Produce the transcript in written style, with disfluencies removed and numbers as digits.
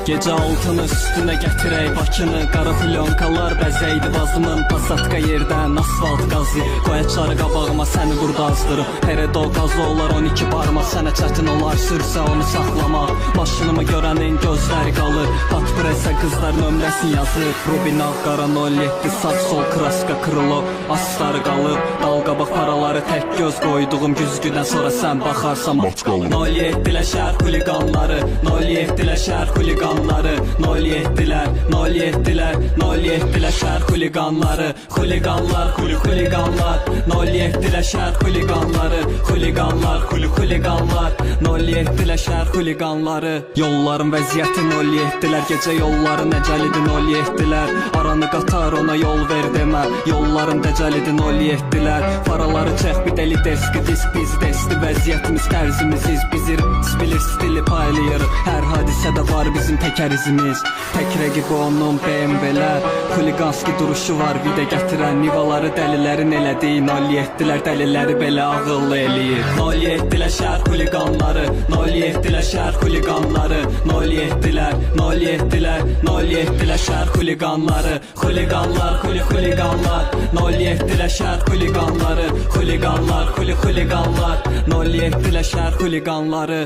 Gecə altını üstünə gətirək Bakını, qara filyonkalar bəzəydi vazımın. Pasatka yerdən asfalt qazı, qoyaçları qabağıma səni burada azdırıb. Peredo qazı olar 12 barmaq, sənə çətin olar sürsə onu saxlamaq. Başınımı görənin gözləri qalır, patpresə qızlar nömrəsini yazır. Rubin ağ qara 07, sağ sol kraska kırılıb, astarı qalıb. Dalqabaq paraları tək göz qoyduğum güzgüdən sonra sən baxarsan 07-lə şəhər xuliqanları, 07-lə şəhər xuliqanları, 07-lər, 07-lər, 07-lə şəhər xuliqanları, xuliqanlar, xuliqanlar, 07-lə şəhər xuliqanları, xuliqanlar, xuliqanlar, 07-lə şəhər xuliqanları. Yolların vəziyyəti 07-lər, gecə yolların əcəlidir 07-lər. Aranı qatar ona yol ver demə, yolların dəcəlidir 07-lər. Paraları çək bir deli deski, disk biz desti, vəziyyətimiz tərzimiziz, bizi bilir stili paylayır. Hər hadisədə var bizim təkər izimiz, tək rəqibi onun BMW-lər. Xuliqanski duruşu var vida gətirən, nivaları dəlilərin elədiyi 07-lər dəliləri belə ağıllı eləyir. 07-lər şəhər xuliqanları, 07-lər şəhər xuliqanları, 07-lər, 07-lər, 07-lər şəhər xuliqanları, xuliqanlar, xuliqanlar, 07-lər şəhər xuliqanları, xuliqanlar, xuliqanlar, 07-lər şəhər xuliqanları.